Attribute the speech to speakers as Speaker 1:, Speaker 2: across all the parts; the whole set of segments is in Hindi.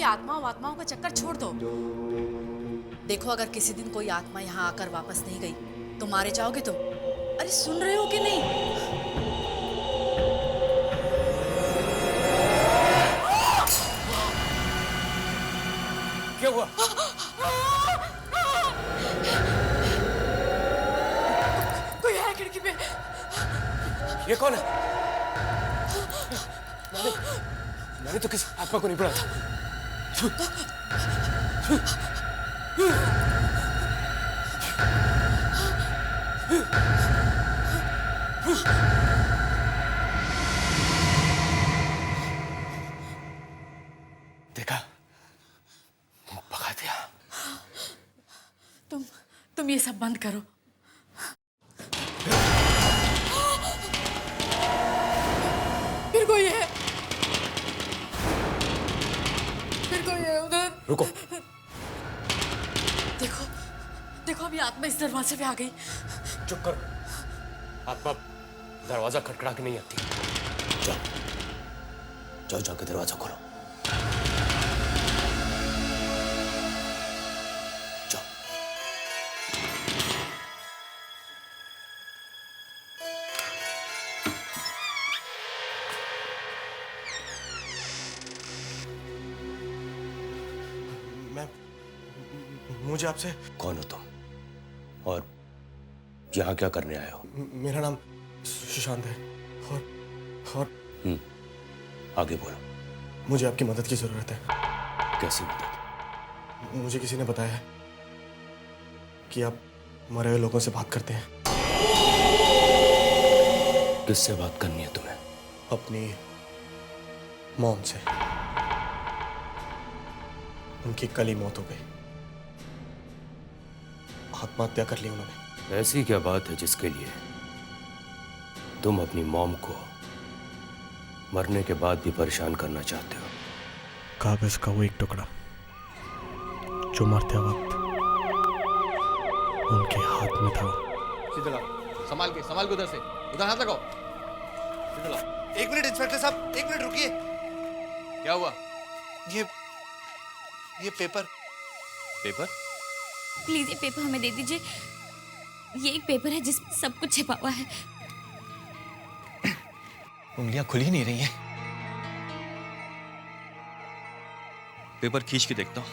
Speaker 1: आत्माओं का चक्कर छोड़ दो। देखो, अगर किसी दिन कोई आत्मा यहाँ आकर वापस नहीं गई तो मारे जाओगे तुम। अरे सुन रहे हो कि नहीं?
Speaker 2: क्या हुआ?
Speaker 1: कोई है खिड़की पे।
Speaker 2: ये कौन है? मैंने तो किसी आत्मा को नहीं पढ़ा था। देखा, भगा दिया।
Speaker 1: तुम ये सब बंद करो। फिर कोई है, उधर।
Speaker 2: रुको।
Speaker 1: देखो अभी आत्मा इस दरवाजे पे आ गई।
Speaker 2: चुप करो। आत्मा दरवाजा खटखटा के नहीं आती। जाओ जाके दरवाजा खोलो। जाओ।
Speaker 3: मुझे आपसे।
Speaker 2: कौन हो तुम और यहाँ क्या करने आए हो?
Speaker 3: मेरा नाम सुशांत है और
Speaker 2: आगे बोलो।
Speaker 3: मुझे आपकी मदद की जरूरत है।
Speaker 2: कैसी मदद?
Speaker 3: मुझे किसी ने बताया है कि आप मरे हुए लोगों से बात करते हैं।
Speaker 2: किससे बात करनी है तुम्हें?
Speaker 3: अपनी मॉम से। उनकी कल ही मौत हो गई। आत्महत्या कर ली उन्होंने।
Speaker 2: ऐसी क्या बात है जिसके लिए तुम अपनी मॉम को मरने के बाद भी परेशान करना चाहते हो?
Speaker 3: कागज का वो एक टुकड़ा जो मरते वक्त उनके हाथ में था।
Speaker 4: सीधे लाओ, संभाल के उधर से, उधर हाथ लगाओ। सीधे लाओ।
Speaker 5: एक मिनट इंस्पेक्टर साहब, एक मिनट रुकिए।
Speaker 4: क्या हुआ?
Speaker 5: ये पेपर
Speaker 6: प्लीज ये पेपर हमें दे दीजिए। ये एक पेपर है जिसमें सब कुछ छिपा हुआ है।
Speaker 5: उंगलियां खुली नहीं रही हैं।
Speaker 4: पेपर खींच के देखता हूं।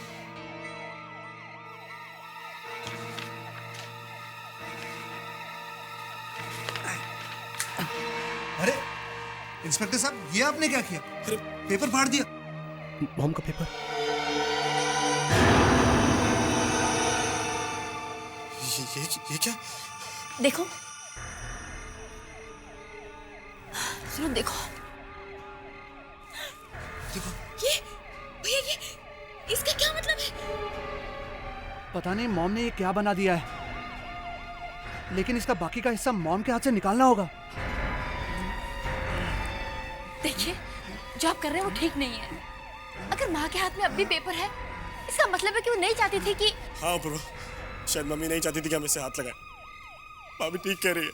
Speaker 5: अरे इंस्पेक्टर साहब, ये आपने क्या किया? अरे पेपर फाड़ दिया।
Speaker 3: मॉम का पेपर। ये क्या?
Speaker 6: देखो, सुनो, देखो ये भैया, ये इसका क्या मतलब है?
Speaker 7: पता नहीं मॉम ने ये क्या बना दिया है, लेकिन इसका बाकी का हिस्सा मॉम के हाथ से निकालना होगा।
Speaker 6: देखिए, जो आप कर रहे हैं वो ठीक नहीं है। अगर माँ के हाथ में अब भी पेपर है, इसका मतलब है कि वो नहीं चाहती थी कि।
Speaker 3: हाँ ब्रो, शायद मम्मी नहीं चाहती थी कि हम इससे हाथ लगाएं। भाभी ठीक कह रही है।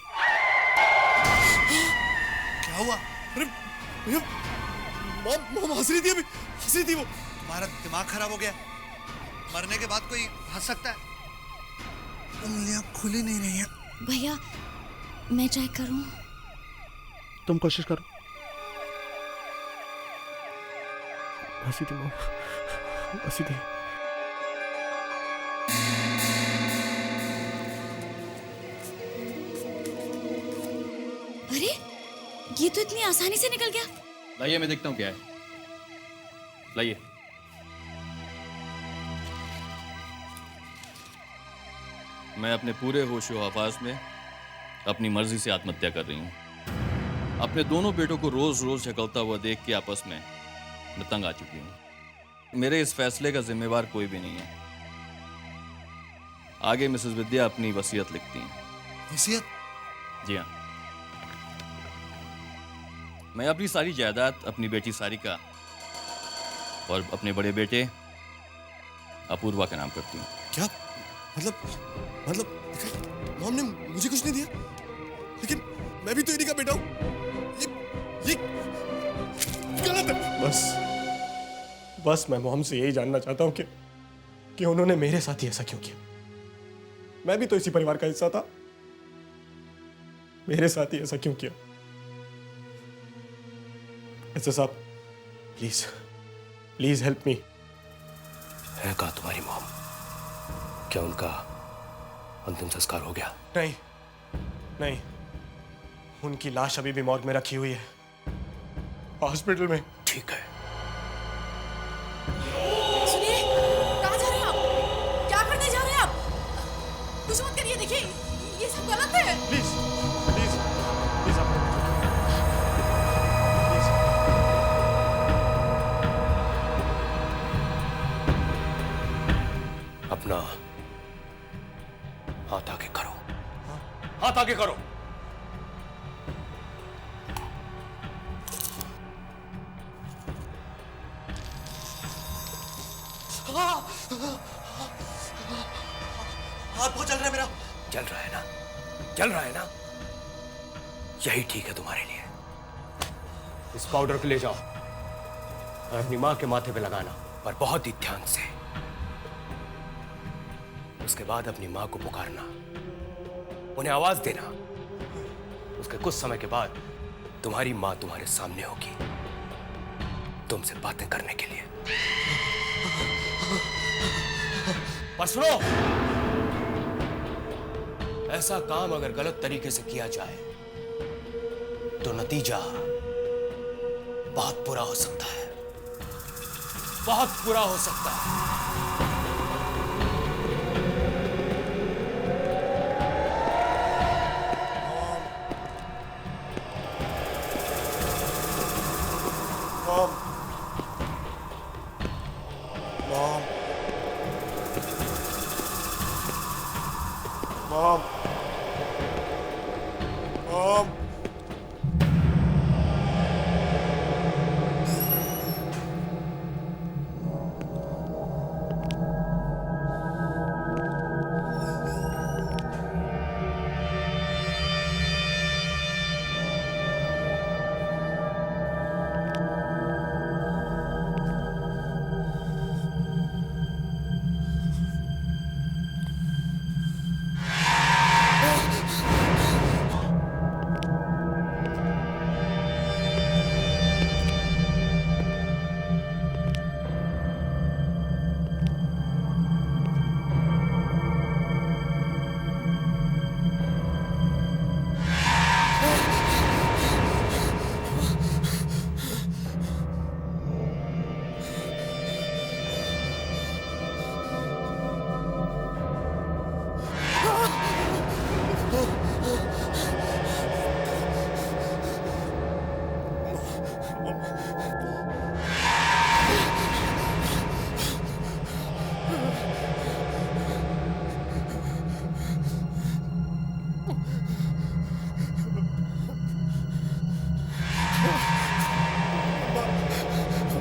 Speaker 5: क्या हुआ?
Speaker 3: अरे भैया, मॉम हंस रही थी, अभी हंस रही थी वो।
Speaker 5: तुम्हारा दिमाग खराब हो गया? मरने के बाद कोई हंस सकता है? उंगलियां खुली नहीं रही हैं।
Speaker 6: भैया, मैं चेक करूं?
Speaker 7: तुम कोशिश करो। हंसी थी मॉम, हंसी थी।
Speaker 6: अरे, ये तो इतनी आसानी से निकल गया।
Speaker 4: लाइए, मैं देखता हूं क्या है। लाइए। मैं अपने पूरे होशो हवास में अपनी मर्जी से आत्महत्या कर रही हूं। अपने दोनों बेटों को रोज रोज झकलता हुआ देख के आपस में मैं तंग आ चुकी हूं। मेरे इस फैसले का जिम्मेवार कोई भी नहीं है। आगे मिसेस विद्या अपनी वसीयत लिखती हैं।
Speaker 5: वसीयत?
Speaker 4: जी हाँ। मैं अपनी सारी जायदाद अपनी बेटी सारिका और अपने बड़े बेटे अपूर्वा के नाम करती हूँ।
Speaker 3: क्या मतलब मॉम ने मुझे कुछ नहीं दिया, लेकिन मैं भी तो इन्हीं का बेटा हूँ। ये गलत है। बस मैं मॉम से यही जानना चाहता हूँ कि उन्होंने मेरे साथ ही ऐसा क्यों किया। मैं भी तो इसी परिवार का हिस्सा था, मेरे साथ ही ऐसा क्यों किया? ऐसा साहब, प्लीज प्लीज हेल्प मी।
Speaker 2: है कहाँ तुम्हारी मॉम? क्या उनका अंतिम संस्कार हो गया?
Speaker 3: नहीं नहीं, उनकी लाश अभी भी मॉर्ग में रखी हुई है, हॉस्पिटल में।
Speaker 2: ठीक है।
Speaker 1: सुनिए, कहाँ जा रहे हैं आप? क्या करने जा रहे हैं आप? कुछ मत करिए, देखिए ये सब गलत है।
Speaker 3: प्लीज प्लीज प्लीज आप प्लीज।
Speaker 2: अपना हाथ आगे करो, हाथ आगे करो।
Speaker 3: हाथ बहुत जल रहा है मेरा।
Speaker 2: जल रहा है ना? जल रहा है ना? यही ठीक है तुम्हारे लिए। इस पाउडर को ले जाओ और अपनी मां के माथे पे लगाना, पर बहुत ही ध्यान से। उसके बाद अपनी मां को पुकारना, उन्हें आवाज देना। उसके कुछ समय के बाद तुम्हारी मां तुम्हारे सामने होगी, तुमसे बातें करने के लिए। पर सुनो, ऐसा काम अगर गलत तरीके से किया जाए तो नतीजा बहुत बुरा हो सकता है, बहुत बुरा हो सकता है।
Speaker 3: Mom mom mom mom.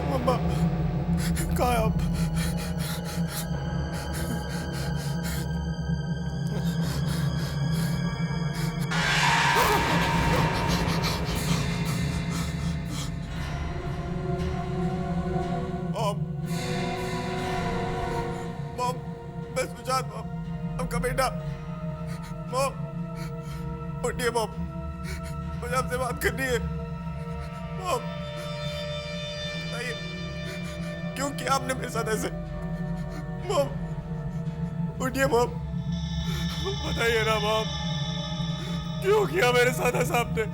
Speaker 3: मम्मा कहाँ है आप? मॉम, मैं सुजात मॉम, आपका बेटा। मॉम उठिए मॉम, मुझे आपसे बात करनी है। मॉम बताइए क्यों किया आपने मेरे साथ ऐसे? मॉम उठिए मॉम, बताइए ना मॉम, क्यों किया मेरे साथ ऐसा आपने?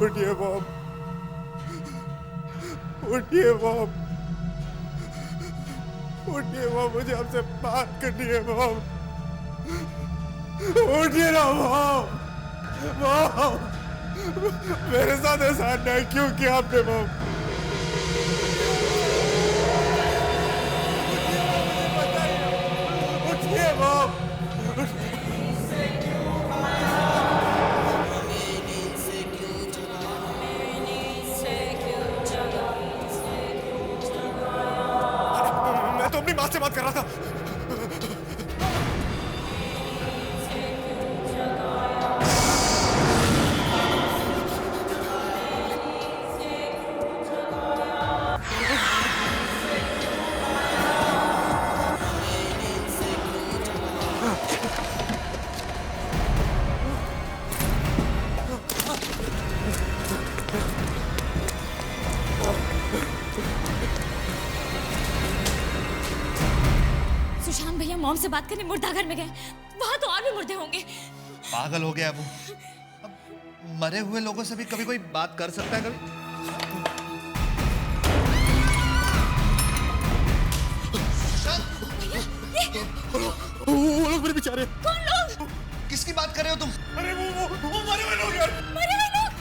Speaker 3: उठिए मॉम, उठिए मॉम, उठिए मॉम, मुझे आपसे बात करनी है मॉम। उठिए ना मॉम, मॉम मेरे साथ ऐसा अन्याय क्यों किया आपने मॉम? उठिए मॉम। बात कर रहा था।
Speaker 6: सुशांत भैया मॉम से बात करने मुर्दाघर में गए। वहां तो और भी मुर्दे होंगे।
Speaker 5: पागल हो गया वो। अब मरे हुए लोगों से भी कभी कोई बात कर सकता है कभी?
Speaker 3: वो लोग मेरे बेचारे।
Speaker 6: कौन लोग?
Speaker 5: किसकी बात कर रहे हो तुम?
Speaker 3: अरे वो मरे हुए लोग यार।
Speaker 6: मरे हुए लोग?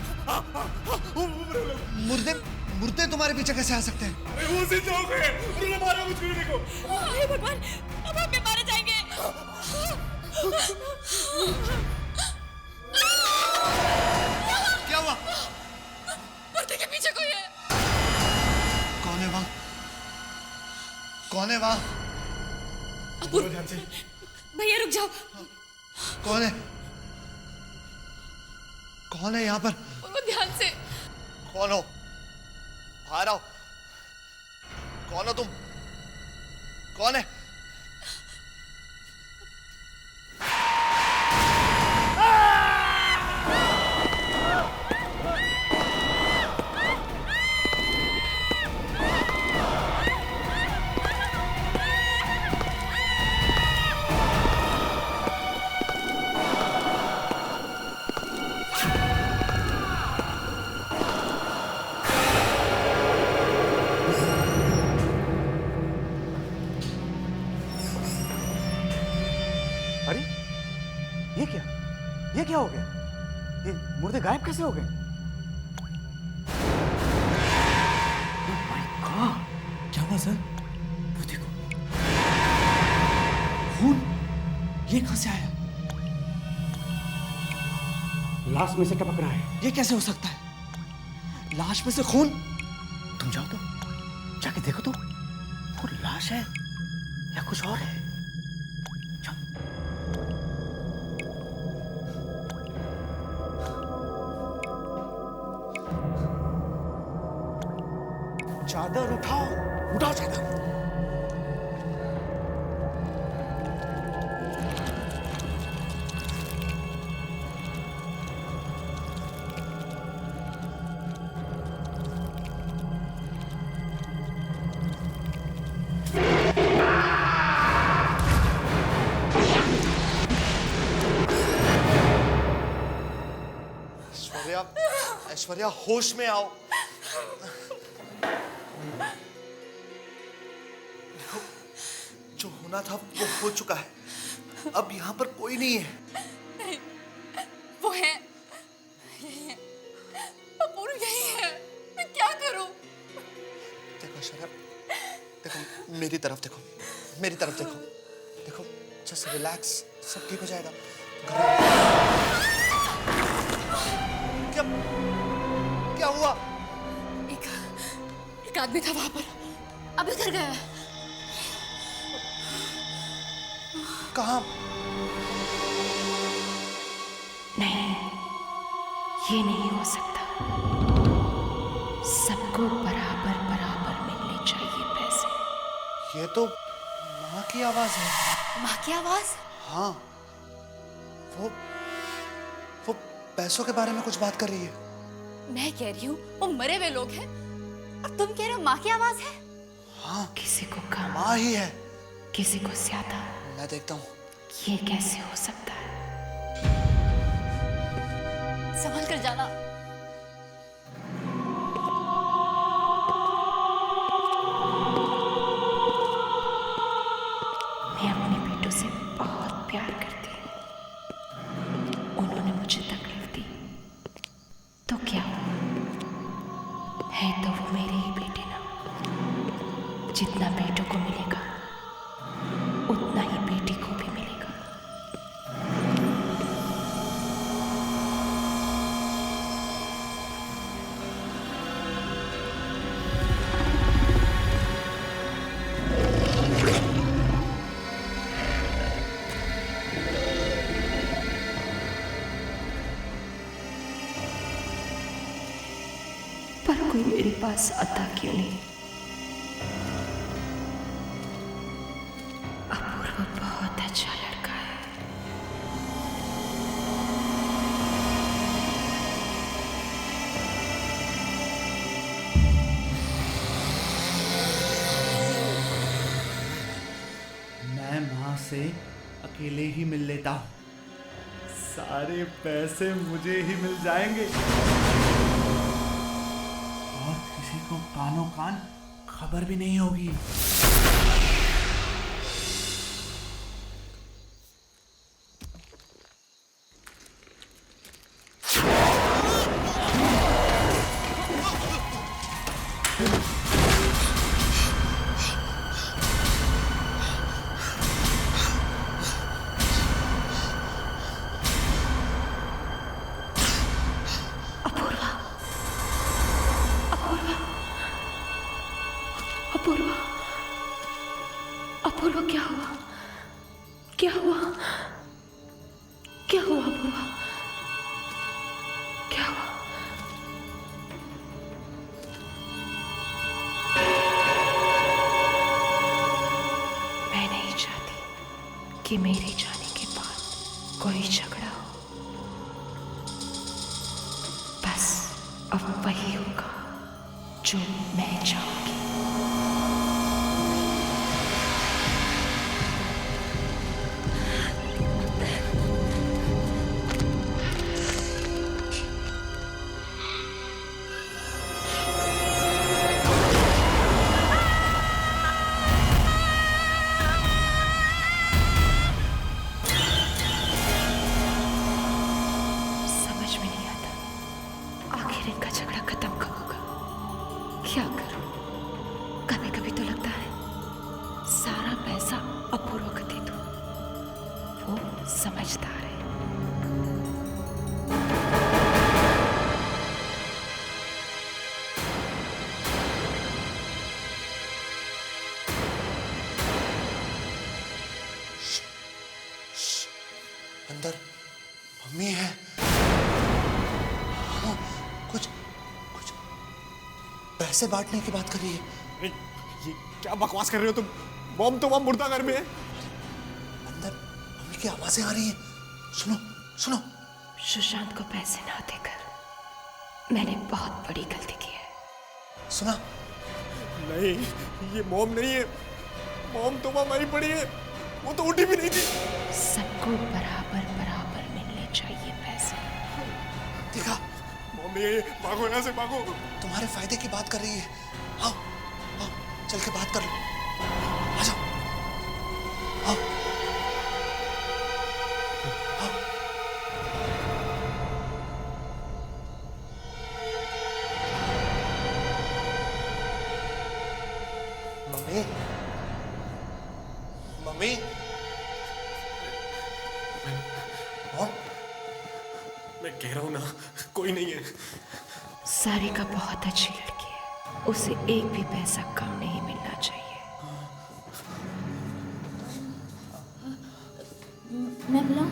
Speaker 5: मुर्दे मुर्दे तुम्हारे पीछे कैसे आ सकते हैं?
Speaker 3: अरे वो जिंदा हो गए, उन्होंने मारा मुझ को।
Speaker 6: हे भगवान, अब हम भी मारे जाएंगे।
Speaker 5: क्या हुआ?
Speaker 6: मुर्दे के पीछे कोई है।
Speaker 5: कौन है वहां? कौन है वहां?
Speaker 6: अपूर्व, भैया रुक जाओ।
Speaker 5: कौन है? कौन है यहाँ पर?
Speaker 6: बोलो ध्यान से।
Speaker 5: कौन हो? बाहर आओ। कौन हो तुम? कौन है?
Speaker 8: अरे ये क्या हो गया? ये मुर्दे गायब कैसे हो गए? Oh my God! क्या हुआ सर? वो देखो, खून ये कहां से आया? लाश में से टपक रहा है। ये कैसे हो सकता है? लाश में से खून? तुम जाओ तो, जाके देखो तो, वो लाश है या कुछ और है? चादर उठाओ, उठाओ चादर।
Speaker 5: ऐश्वर्या, ऐश्वर्या होश में आओ। देखो, जो होना था वो हो चुका है। अब यहाँ पर कोई नहीं है।
Speaker 6: नहीं, वो है, यही है, अपूर्व यही है। मैं क्या करूं?
Speaker 5: देखो ऐश्वर्या, देखो मेरी तरफ देखो, मेरी तरफ देखो, देखो जस्ट रिलैक्स, सब ठीक हो जाएगा। क्या क्या हुआ?
Speaker 6: एक आदमी था वहां पर, अब इधर गया है।
Speaker 5: कहाँ?
Speaker 9: नहीं, ये नहीं हो सकता। सबको बराबर बराबर मिलने चाहिए पैसे।
Speaker 5: ये तो माँ की आवाज है।
Speaker 6: माँ की आवाज?
Speaker 5: हाँ, वो पैसों के बारे में कुछ बात कर रही है।
Speaker 6: मैं कह रही हूँ वो मरे हुए लोग हैं, और तुम कह रहे हो माँ की आवाज है?
Speaker 5: हाँ,
Speaker 9: किसी को कम,
Speaker 5: माँ ही है।
Speaker 9: किसी को ज्यादा।
Speaker 5: मैं देखता हूँ।
Speaker 9: ये कैसे हो सकता है?
Speaker 6: संभल कर जाना।
Speaker 9: मैं अपने बेटों से बहुत प्यार करती हूँ। उन्होंने मुझे तकलीफ दी तो क्या हुआ? है तो वो मेरे ही बेटे ना। जितना बेटों को मिलेगा उतना ही बेटी को भी मिलेगा। कोई मेरे पास आता क्यों नहीं? अपूर्व बहुत अच्छा लड़का है।
Speaker 7: मैं माँ से अकेले ही मिल लेता हूँ, सारे पैसे मुझे ही मिल जाएंगे और किसी को कानों कान खबर भी नहीं होगी।
Speaker 9: अपूर्वा, अपूर्वा, क्या हुआ? क्या हुआ? क्या हुआ अपूर्वा? क्या हुआ? मैं नहीं चाहती कि मेरे जाने के बाद कोई झगड़ा हो। बस अब वही होगा जो मैं चाहूंगी। समझ में नहीं आता आखिर इनका झगड़ा खत्म कब होगा। क्या करूं? कभी कभी तो लगता है सारा पैसा अपूर्व को दे दूं, वो समझदार है।
Speaker 5: अंदर मम्मी है। हाँ, कुछ कुछ पैसे बांटने की बात कर रही है।
Speaker 3: अरे ये क्या बकवास कर रहे हो तुम? मॉम तो वहां मुर्दा घर में है।
Speaker 5: अंदर मम्मी की आवाजें आ रही हैं। सुनो सुनो।
Speaker 9: सुशांत को पैसे ना देकर मैंने बहुत बड़ी गलती की है।
Speaker 5: सुना?
Speaker 3: नहीं, ये मॉम नहीं है। मॉम तो वहां मरी पड़ी है, वो तो उठी भी नहीं थी।
Speaker 9: सबको बराबर बराबर मिलने चाहिए पैसे।
Speaker 5: देखा?
Speaker 3: मॉम नहीं है, भागो यहाँ से भागो।
Speaker 5: तुम्हारे फायदे की बात कर रही है। आओ आओ चल के बात कर लो। आ जाओ आओ आओ। मम्मी मम्मी मॉम,
Speaker 3: मैं कह रहा हूँ ना, कोई नहीं है।
Speaker 9: सारिका बहुत अच्छी लड़की है, उसे एक भी पैसा कम नहीं मिलना चाहिए।
Speaker 6: मैं बुलाऊं?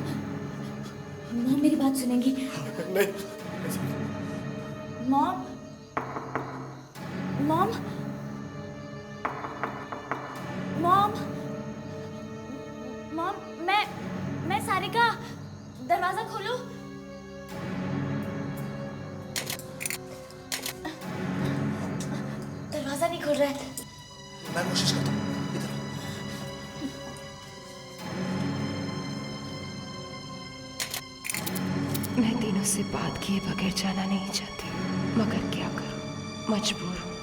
Speaker 6: मॉम मेरी बात सुनेंगी।
Speaker 3: नहीं।
Speaker 6: मॉम, मॉम, मॉम, मॉम, मैं सारिका, दरवाजा खोलो। दरवाजा नहीं खोल रहा है।
Speaker 5: मैं कोशिश करता हूँ। इधर
Speaker 9: मैं दिनों से बात किए बगैर जाना नहीं चाहती, मगर क्या करूं, मजबूर हूं।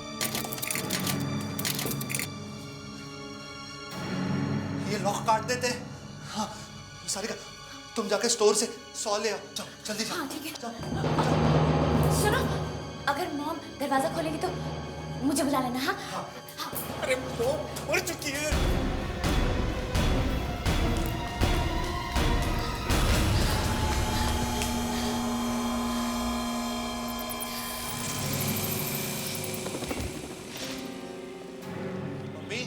Speaker 5: ये लॉक काट देते हैं। हाँ सारिका, तुम जाके स्टोर से 100 ले आओ। जाओ जल्दी जाओ।
Speaker 6: हाँ ठीक है।
Speaker 5: जाओ।
Speaker 6: सुनो, अगर मॉम दरवाजा खोलेगी तो मुझे बुला लेना। हाँ
Speaker 3: अरे मॉम मर चुकी है।
Speaker 5: मम्मी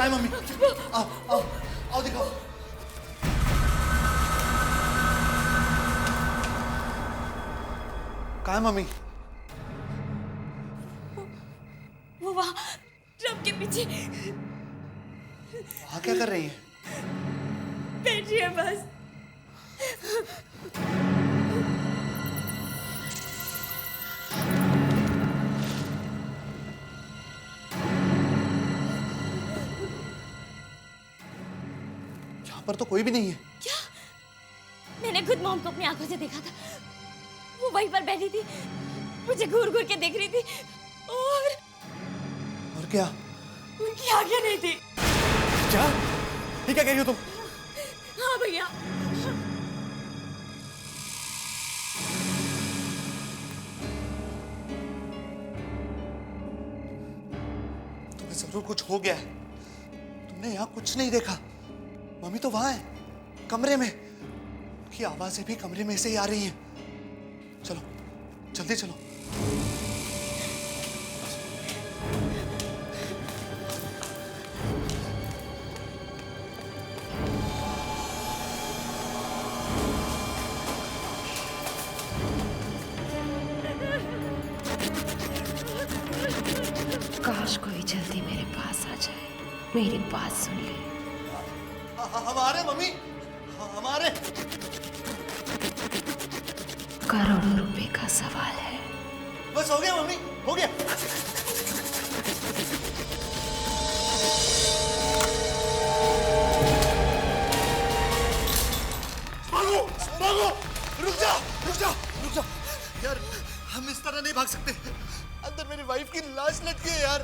Speaker 5: है मम्मी? आओ आओ आओ दिखाओ। कहाँ है मम्मी?
Speaker 6: वो वहाँ ट्रक के पीछे
Speaker 5: वहाँ क्या कर रही है?
Speaker 6: बैठ रही है बस।
Speaker 5: यहाँ पर तो कोई भी नहीं है।
Speaker 6: क्या? मैंने खुद मॉम को अपनी आंखों से देखा था। वो वहीं पर बैठी थी, मुझे घूर घूर के देख रही थी और
Speaker 5: क्या?
Speaker 6: उनकी आंखें नहीं थी।
Speaker 5: क्या? ये क्या कह रही हो तुम?
Speaker 6: हाँ भैया।
Speaker 5: तुम्हें जरूर कुछ हो गया है। तुमने यहाँ कुछ नहीं देखा। मम्मी तो वहां है, कमरे में। उनकी आवाजें भी कमरे में से ही आ रही हैं। चलो जल्दी चलो।
Speaker 9: काश कोई जल्दी मेरे पास आ जाए, मेरी बात सुन ले।
Speaker 5: हमारे मम्मी, हमारे
Speaker 9: करोड़ों रुपए का सवाल है।
Speaker 5: बस हो गया मम्मी, हो गया। भागो भागो, रुक जा रुक जा रुक जा यार, हम इस तरह नहीं भाग सकते। अंदर मेरी वाइफ की लाश लटकी है यार।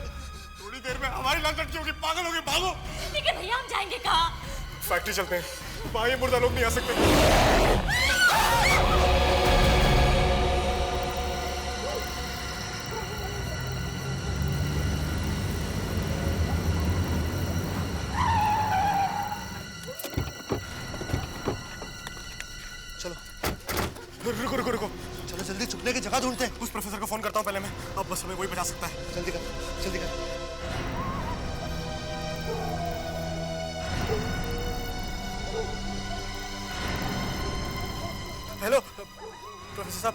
Speaker 3: थोड़ी देर में हमारी लाश लटकी होगी। पागल होगे, भागो।
Speaker 6: लेकिन भैया हम जाएंगे कहाँ?
Speaker 3: फैक्ट्री चलते हैं, वहां ये मुर्दा लोग नहीं आ सकते।
Speaker 5: चलो
Speaker 3: रुको रुको रुको,
Speaker 5: चलो जल्दी छुपने की जगह ढूंढते हैं।
Speaker 3: उस प्रोफेसर को फोन करता हूँ पहले मैं। अब बस हमें वही बचा सकता है।
Speaker 5: जल्दी कर जल्दी कर।
Speaker 3: हेलो प्रोफेसर साहब,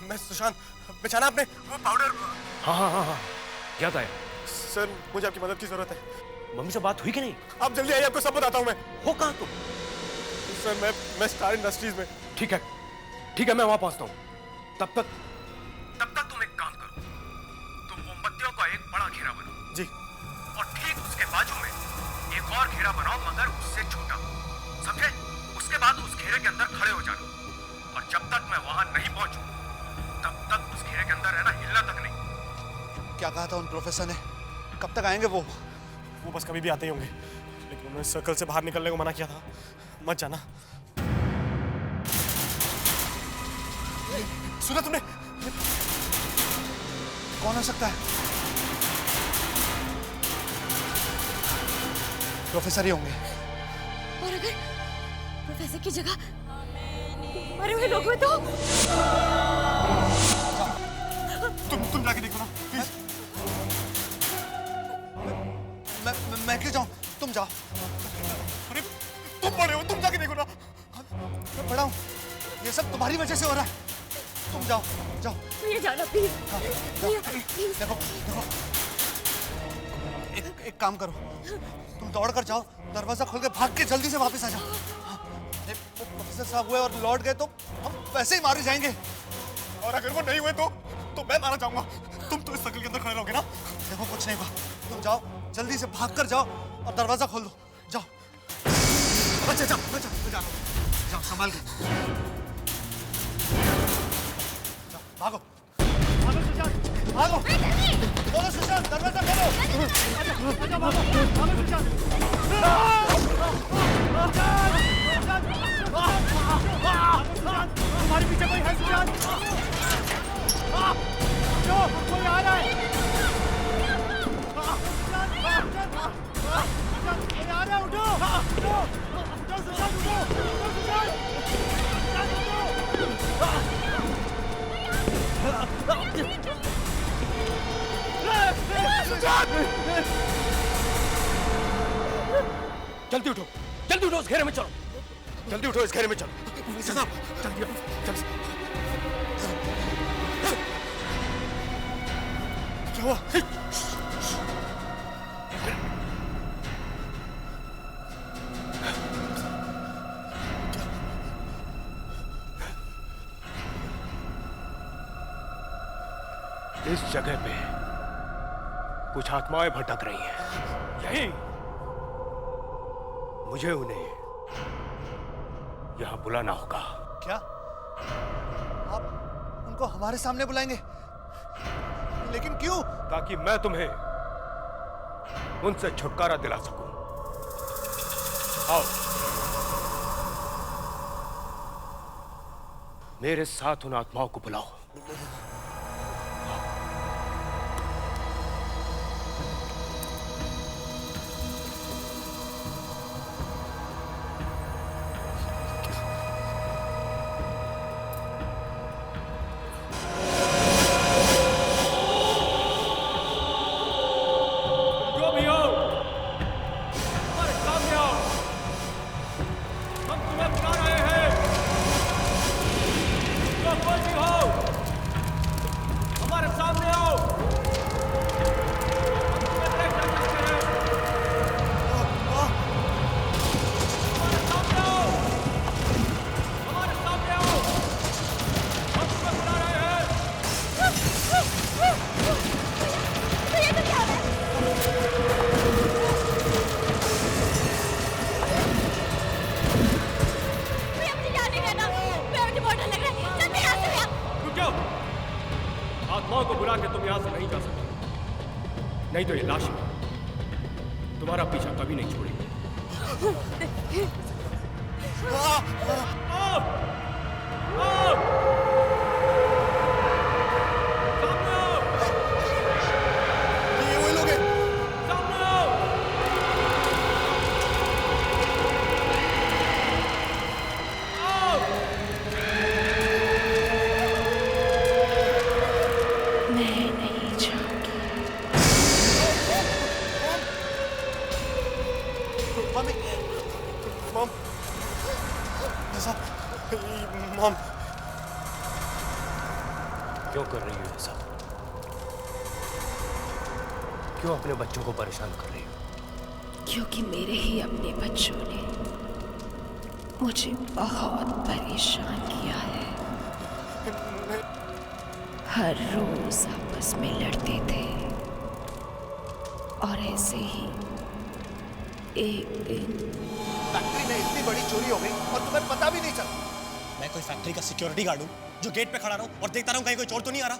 Speaker 3: मैं सुशांत। पहचाना आपने? वो पाउडर।
Speaker 2: हाँ याद आया।
Speaker 3: सर मुझे आपकी मदद की जरूरत है।
Speaker 2: मम्मी से बात हुई कि नहीं?
Speaker 3: आप जल्दी आइए, आपको सब बताता हूँ मैं।
Speaker 2: हो कहाँ तुम?
Speaker 3: सर मैं स्टार इंडस्ट्रीज में।
Speaker 2: ठीक है मैं वहां पहुंचता हूँ। तब तक तुम एक काम करो, तुम मोमबत्तियों का एक बड़ा घेरा बनाओ
Speaker 3: जी।
Speaker 2: और ठीक उसके बाजू में एक और घेरा बनाओ, मगर उससे छोटा, समझे? उसके बाद उस घेरे के अंदर खड़े हो जाना, और जब तक मैं वहां नहीं पहुंचूं तब तक उस घेरे के अंदर रहना, हिलना तक नहीं।
Speaker 5: क्या कहा था उन प्रोफेसर ने? कब तक आएंगे वो?
Speaker 3: वो बस कभी भी आते ही होंगे, लेकिन उन्होंने सर्कल से बाहर निकलने को मना किया था। मत जाना। सुना तुमने?
Speaker 5: कौन हो सकता है? प्रोफेसर ही होंगे।
Speaker 6: और अगर प्रोफेसर की जगह मरे हुए लोग हुए तो?
Speaker 3: तुम जाके देखो ना प्लीज।
Speaker 5: मैं क्यों जाऊं? तुम जाओ।
Speaker 3: अरे तुम बड़े हो, तुम जाके देखो ना।
Speaker 5: मैं बड़ा हूं, ये सब तुम्हारी वजह से हो रहा है। तुम जाओ जाओ।
Speaker 6: ये जाना प्लीज।
Speaker 5: देखो देखो, एक काम करो, तुम दौड़ कर जाओ, दरवाजा खोल के भाग के जल्दी से वापस आ जाओ। अरे वो प्रोफेसर साहब हुए और लौट गए तो हम वैसे ही मारे जाएंगे।
Speaker 3: और अगर वो नहीं हुए तो मैं मारा जाऊंगा। तुम तो इस सर्कल के अंदर खड़े रहोगे ना।
Speaker 5: देखो कुछ नहीं हुआ, तुम जाओ जल्दी से भाग कर जाओ और दरवाजा खोल दो। जाओ। अच्छा जाओ जाओ जाओ, संभाल के जाओ। भागो भागो सुशांत, भागो। बोलो सुशांत, दरवाजा खोलो। आजा भागो भागो सुशांत। हमारे पीछे कोई है सुशांत? जो कोई आ रहा है। कोई आ रहा है, उठो उठो उठो सुशांत, उठो उठो सुशांत, सुशांत उठो।
Speaker 2: जल्दी उठो, जल्दी उठो, इस घेरे में चलो, जल्दी उठो, इस घेरे में चलो।
Speaker 3: साहब जल्दी जल्दी। क्या हुआ?
Speaker 2: इस जगह पे कुछ आत्माएं भटक रही हैं। यही मुझे उन्हें यहां बुलाना होगा।
Speaker 5: क्या आप उनको हमारे सामने बुलाएंगे? लेकिन क्यों?
Speaker 2: ताकि मैं तुम्हें उनसे छुटकारा दिला सकूं। आओ, मेरे साथ उन आत्माओं को बुलाओ। आत्माओं को बुला के तुम यहां से नहीं जा सकते, नहीं तो ये लाश तुम्हारा पीछा कभी नहीं छोड़ेगी।
Speaker 3: ये वही लोग हैं।
Speaker 9: मैं नहीं जाऊंगी।
Speaker 3: मम्मी, मॉम, मॉम,
Speaker 2: क्यों कर रही हो ये सब? क्यों अपने बच्चों को परेशान कर रही हो?
Speaker 9: क्योंकि मेरे ही अपने बच्चों ने मुझे बहुत परेशान किया है। हर रोज आपस में लड़ते थे और ऐसे ही एक दिन
Speaker 5: फैक्ट्री में इतनी बड़ी चोरी हो गई और तुम्हें पता भी नहीं चला।
Speaker 8: मैं कोई फैक्ट्री का सिक्योरिटी गार्ड हूँ जो गेट पे खड़ा रहूं और देखता रहूं कहीं कोई चोर तो नहीं आ रहा?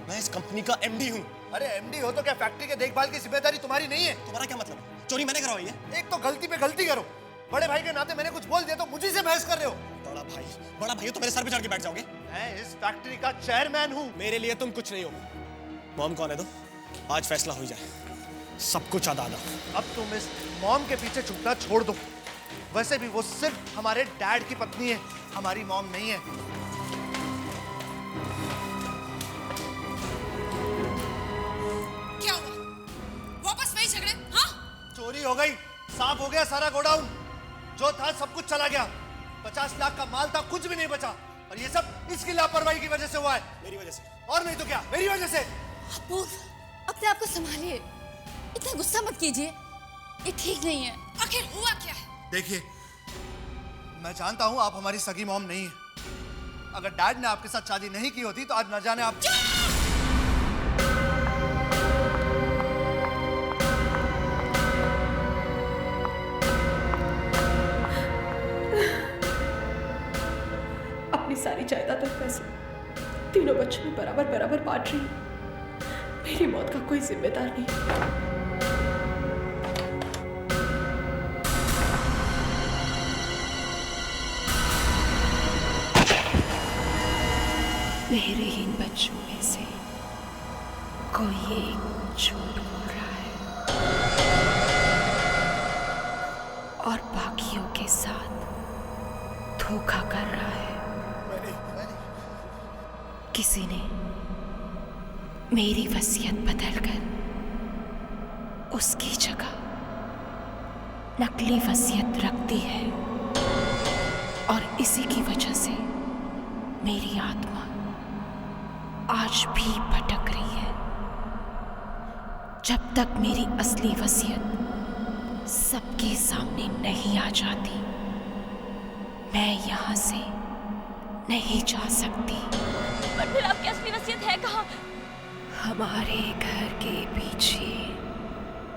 Speaker 8: मैं इस कंपनी का एमडी हूँ।
Speaker 5: अरे एमडी हो तो क्या फैक्ट्री के देखभाल की जिम्मेदारी तुम्हारी नहीं है?
Speaker 8: तुम्हारा क्या मतलब है? चोरी मैंने करवाई है?
Speaker 5: एक तो गलती पे गलती करो, बड़े भाई के नाते मैंने कुछ बोल दिया तो मुझे से बहस कर रहे हो।
Speaker 8: बड़ा भाई हो तो मेरे सर पे चढ़ के बैठ जाओगे?
Speaker 5: मैं इस फैक्ट्री का चेयरमैन हूँ।
Speaker 8: मेरे लिए तुम कुछ नहीं हो। मॉम कौन है? तो आज फैसला हो जाए, सब कुछ आधा आधा।
Speaker 5: अब तुम इस मॉम के पीछे छुपना छोड़ दो। वैसे भी वो सिर्फ हमारे डैड की पत्नी है, हमारी मॉम नहीं है।
Speaker 1: क्या हुआ? वापस वही झगड़े? हाँ?
Speaker 5: चोरी हो गई, साफ हो गया सारा गोडाउन, जो था सब कुछ चला गया। 50 लाख का माल था, कुछ भी नहीं बचा, और ये सब इसकी लापरवाही की वजह से हुआ है।
Speaker 8: मेरी वजह से?
Speaker 5: और नहीं तो क्या, मेरी वजह से।
Speaker 6: अपूर्व, अपने आप को संभालिए, इतना गुस्सा मत कीजिए, ये ठीक नहीं है।
Speaker 1: आखिर हुआ क्या है?
Speaker 5: देखिए, मैं जानता हूं आप हमारी सगी मॉम नहीं है। अगर डैड ने आपके साथ शादी नहीं की होती तो आज न जाने आप।
Speaker 9: अपनी सारी जायदाद और पैसे तीनों बच्चों में बराबर बराबर बांट रही हूँ। मेरी मौत का कोई जिम्मेदार नहीं। मेरे इन बच्चों में से कोई एक झूठ बोल रहा है और बाकियों के साथ धोखा कर रहा है। किसी ने मेरी वसीयत बदलकर उसकी जगह नकली वसीयत रखती है और इसी की वजह से मेरी आत्मा आज भी भटक रही है। जब तक मेरी असली वसीयत सबके सामने नहीं आ जाती, मैं यहाँ से नहीं जा सकती।
Speaker 6: पर फिर आपकी असली वसीयत है कहाँ?
Speaker 9: हमारे घर के पीछे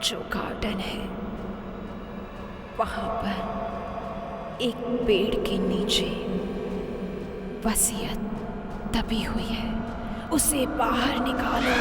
Speaker 9: जो गार्डन है, वहां पर एक पेड़ के नीचे वसीयत दबी हुई है, उसे बाहर निकालो।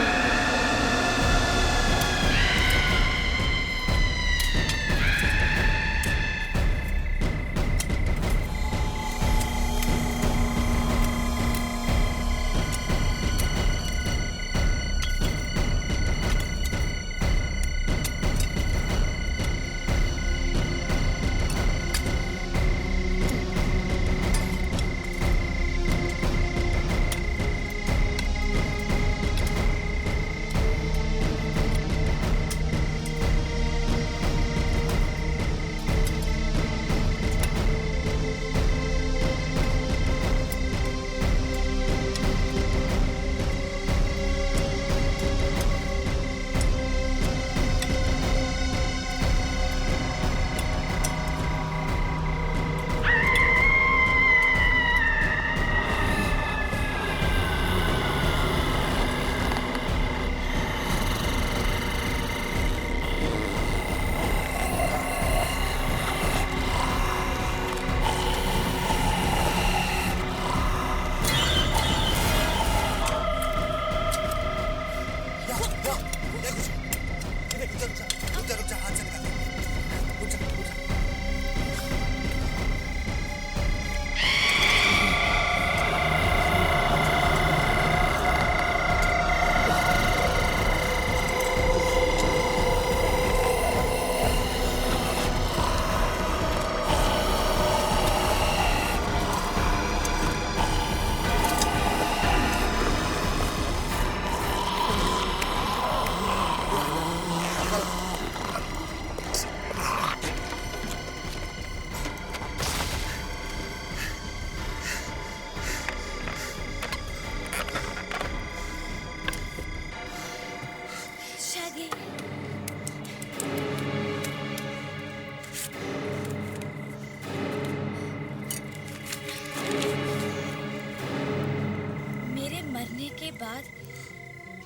Speaker 6: बाद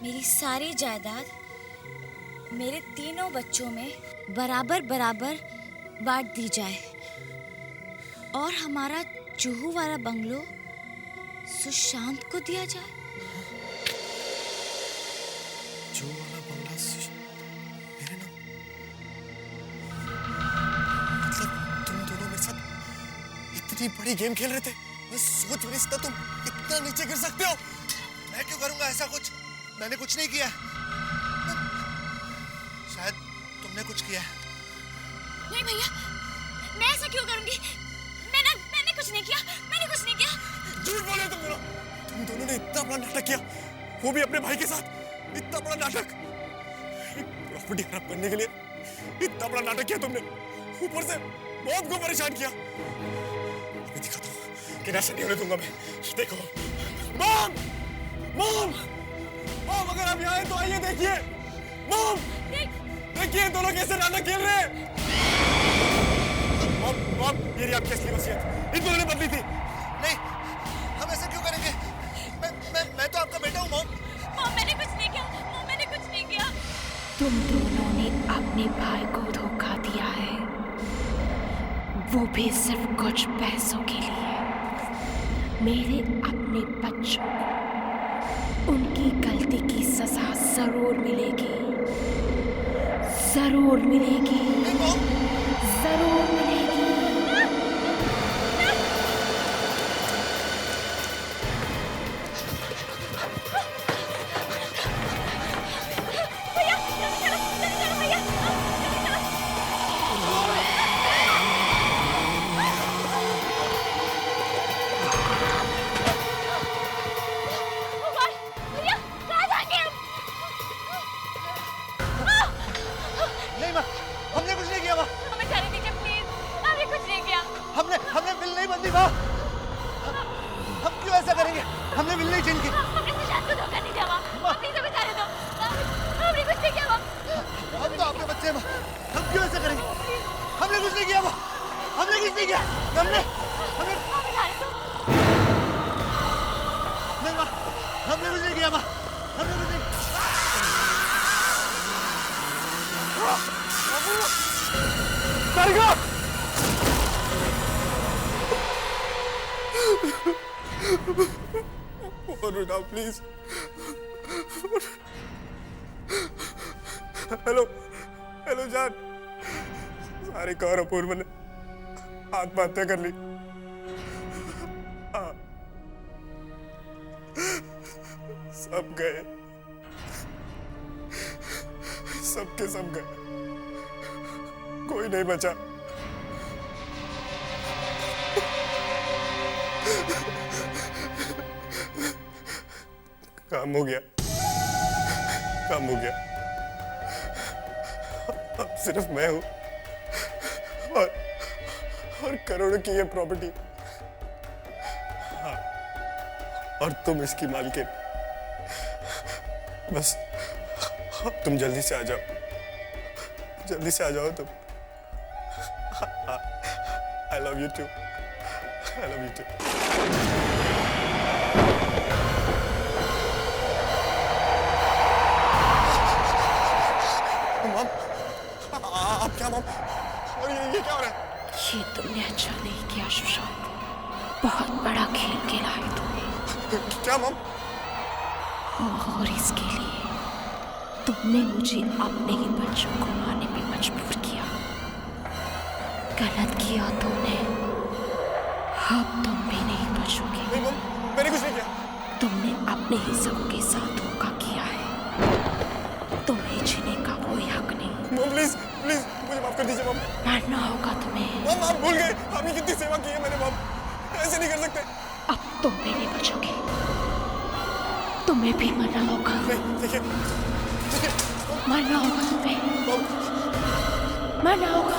Speaker 6: मेरी सारी जायदाद मेरे तीनों बच्चों में बराबर बराबर बांट दी जाए और हमारा जुहू वाला बंगलो सुशांत को दिया जाए।
Speaker 3: जुहू वाला बंगला मेरे नाम? मतलब तुम दोनों मेरे साथ इतनी बड़ी गेम खेल रहे थे? मैं सोच भी नहीं सकता तुम इतना नीचे गिर सकते हो। मैं क्यों करूंगा ऐसा कुछ? मैंने कुछ नहीं किया। शायद तुमने कुछ किया है।
Speaker 6: नहीं भैया, मैं ऐसा क्यों करूंगी? मैंने कुछ नहीं किया। मैंने कुछ नहीं किया।
Speaker 3: झूठ बोले तुम दोनों ने इतना बड़ा नाटक किया, वो भी अपने भाई के साथ। इतना बड़ा नाटक, प्रॉपर्टी खराब करने के लिए इतना बड़ा नाटक किया तुमने, ऊपर से मौत को परेशान किया। अभी दिखाता हूँ कि ऐसा नहीं होने दूंगा मैं। देखो मॉम, मॉम, मॉम, अगर आप यहाँ हैं तो आइए देखिए। मॉम, देखिए दोनों कैसे नाटक खेल रहे हैं। मॉम, मॉम, ये रही आपकी असली वसीयत, इन दोनों ने बदली थी। नहीं, हम ऐसा क्यों करेंगे? मैं तो आपका बेटा हूँ मॉम।
Speaker 6: मॉम, मैंने कुछ नहीं किया। मॉम, मैंने कुछ नहीं किया।
Speaker 9: तुम दोनों ने अपने भाई को धोखा दिया है, वो भी सिर्फ कुछ पैसों के लिए। मेरे अपने बच्चों को उनकी गलती की सजा जरूर मिलेगी, जरूर मिलेगी, जरूर मिलेगी।
Speaker 6: भैया, चलो भैया। भैया, कहाँ जाएंगे हम?
Speaker 5: नहीं माँ, हमने कुछ नहीं किया माँ।
Speaker 6: हमें जाने दीजिए
Speaker 5: हमने नहीं माँ, हमने कुछ नहीं किया माँ, हमने कुछ नहीं।
Speaker 3: फोन उठाओ प्लीज। हेलो हेलो जान, सारे कौर अपूर्व ने आत्महत्या कर ली। हाँ, सब गए, सबके सब गए, कोई नहीं बचा। काम हो गया, काम हो गया। अब सिर्फ मैं हूं और करोड़ों की ये प्रॉपर्टी। हाँ, और तुम इसकी मालकिन। बस अब तुम जल्दी से आ जाओ, जल्दी से आ जाओ तुम। I love you too. I love you too. मम, आप क्या मम? और ये क्या हो रहा है?
Speaker 9: ये तुमने अच्छा नहीं किया सुशांत, बहुत बड़ा खेल खेला है तुमने।
Speaker 3: क्या मम?
Speaker 9: और इसके लिए तुमने मुझे अपने ही बच्चों को मारने पे मजबूर किया। गलत किया तुमने, अब तुम भी नहीं बचोगे।
Speaker 3: नहीं मम, मैंने कुछ नहीं किया।
Speaker 9: तुमने अपने ही सबों के साथ धोखा किया है, तुम्हें जीने का कोई हक नहीं।
Speaker 3: मम प्लीज प्लीज मुझे माफ कर दीजिए मम।
Speaker 9: मरना होगा तुम्हें।
Speaker 3: मम आप भूल गए, आपने कितनी सेवा की है मैंने मम, ऐसे नहीं कर सकते।
Speaker 9: अब तुम भी नहीं बचोगे, तुम्हें भी मरना होगा।
Speaker 3: नहीं देखिए,
Speaker 9: मरना होगा तुम्हें, मरना होगा।